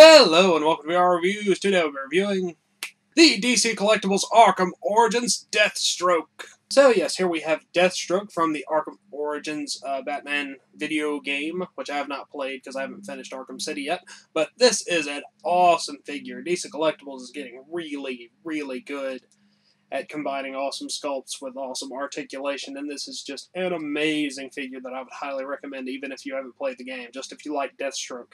Hello and welcome to our reviews. Today we're reviewing the DC Collectibles Arkham Origins Deathstroke. So yes, here we have Deathstroke from the Arkham Origins Batman video game, which I have not played because I haven't finished Arkham City yet. But this is an awesome figure. DC Collectibles is getting really, really good at combining awesome sculpts with awesome articulation, and this is just an amazing figure that I would highly recommend even if you haven't played the game. Just if you like Deathstroke,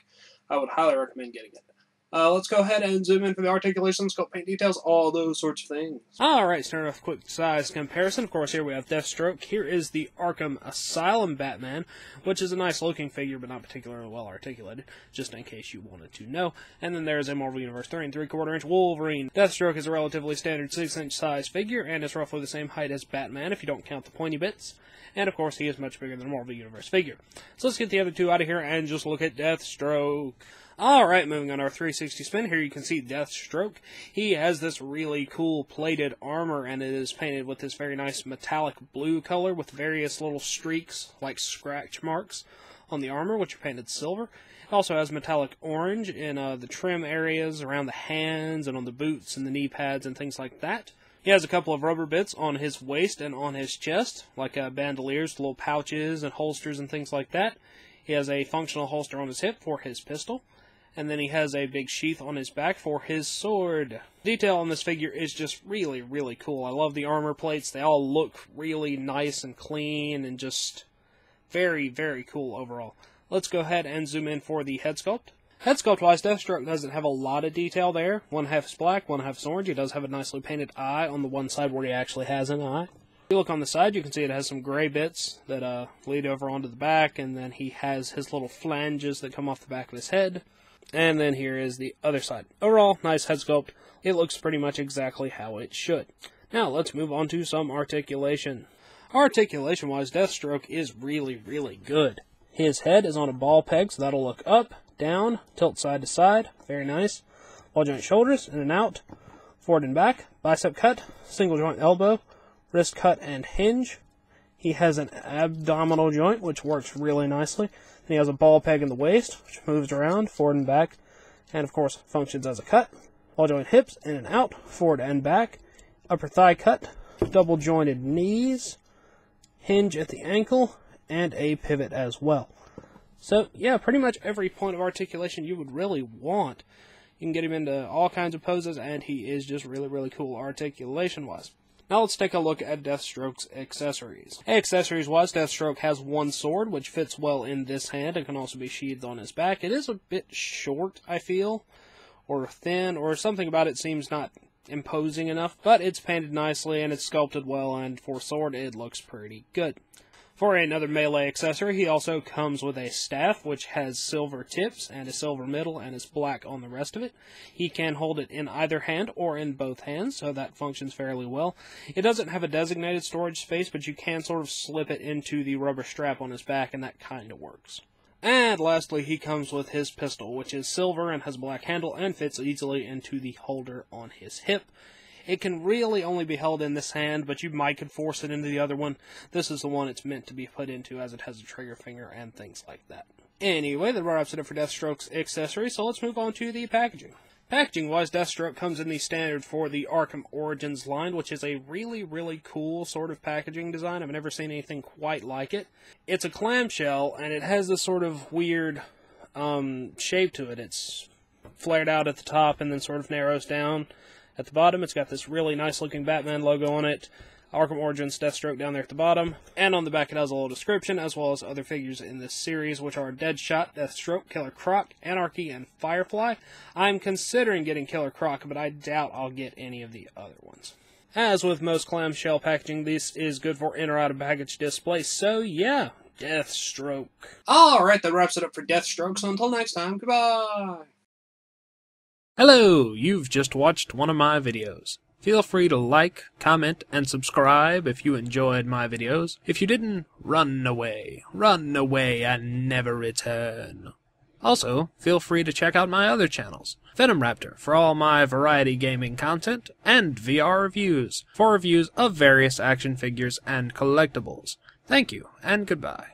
I would highly recommend getting it. Let's go ahead and zoom in for the articulation, sculpt, paint details, all those sorts of things. Alright, starting off with a quick size comparison. Of course, here we have Deathstroke. Here is the Arkham Asylum Batman, which is a nice looking figure, but not particularly well articulated, just in case you wanted to know. And then there's a Marvel Universe 3 3/4 inch Wolverine. Deathstroke is a relatively standard 6-inch size figure, and is roughly the same height as Batman, if you don't count the pointy bits. And of course, he is much bigger than a Marvel Universe figure. So let's get the other two out of here and just look at Deathstroke. Alright, moving on our 360 spin, here you can see Deathstroke. He has this really cool plated armor, and it is painted with this very nice metallic blue color with various little streaks, like scratch marks, on the armor, which are painted silver. It also has metallic orange in the trim areas, around the hands, and on the boots, and the knee pads, and things like that. He has a couple of rubber bits on his waist and on his chest, like bandoliers, little pouches, and holsters, and things like that. He has a functional holster on his hip for his pistol. And then he has a big sheath on his back for his sword. Detail on this figure is just really, really cool. I love the armor plates. They all look really nice and clean and just very, very cool overall. Let's go ahead and zoom in for the head sculpt. Head sculpt-wise, Deathstroke doesn't have a lot of detail there. One half is black, one half is orange. He does have a nicely painted eye on the one side where he actually has an eye. If you look on the side, you can see it has some gray bits that lead over onto the back, and then he has his little flanges that come off the back of his head. And then here is the other side. Overall, nice head sculpt. It looks pretty much exactly how it should. Now, let's move on to some articulation. Articulation-wise, Deathstroke is really, really good. His head is on a ball peg, so that'll look up, down, tilt side to side. Very nice. Ball joint shoulders, in and out, forward and back, bicep cut, single joint elbow, wrist cut and hinge. He has an abdominal joint, which works really nicely. And he has a ball peg in the waist, which moves around, forward and back, and of course functions as a cut. Ball joint hips, in and out, forward and back. Upper thigh cut, double jointed knees, hinge at the ankle, and a pivot as well. So yeah, pretty much every point of articulation you would really want. You can get him into all kinds of poses, and he is just really, really cool articulation-wise. Now let's take a look at Deathstroke's accessories. Accessories-wise, Deathstroke has one sword, which fits well in this hand and can also be sheathed on his back. It is a bit short, I feel, or thin, or something about it seems not imposing enough, but it's painted nicely and it's sculpted well, and for sword, it looks pretty good. For another melee accessory, he also comes with a staff, which has silver tips and a silver middle and is black on the rest of it. He can hold it in either hand or in both hands, so that functions fairly well. It doesn't have a designated storage space, but you can sort of slip it into the rubber strap on his back, and that kind of works. And lastly, he comes with his pistol, which is silver and has a black handle and fits easily into the holder on his hip. It can really only be held in this hand, but you might could force it into the other one. This is the one it's meant to be put into, as it has a trigger finger and things like that. Anyway, that wraps it up for Deathstroke's accessories, so let's move on to the packaging. Packaging-wise, Deathstroke comes in the standard for the Arkham Origins line, which is a really, really cool sort of packaging design. I've never seen anything quite like it. It's a clamshell, and it has this sort of weird shape to it. It's flared out at the top and then sort of narrows down. At the bottom, it's got this really nice-looking Batman logo on it, Arkham Origins Deathstroke down there at the bottom, and on the back it has a little description, as well as other figures in this series, which are Deadshot, Deathstroke, Killer Croc, Anarchy, and Firefly. I'm considering getting Killer Croc, but I doubt I'll get any of the other ones. As with most clamshell packaging, this is good for in or out of package display, so yeah, Deathstroke. Alright, that wraps it up for Deathstroke, so until next time, goodbye! Hello, you've just watched one of my videos. Feel free to like, comment, and subscribe if you enjoyed my videos. If you didn't, run away and never return. Also, feel free to check out my other channels, Venom Raptor for all my variety gaming content, and VR Reviews for reviews of various action figures and collectibles. Thank you, and goodbye.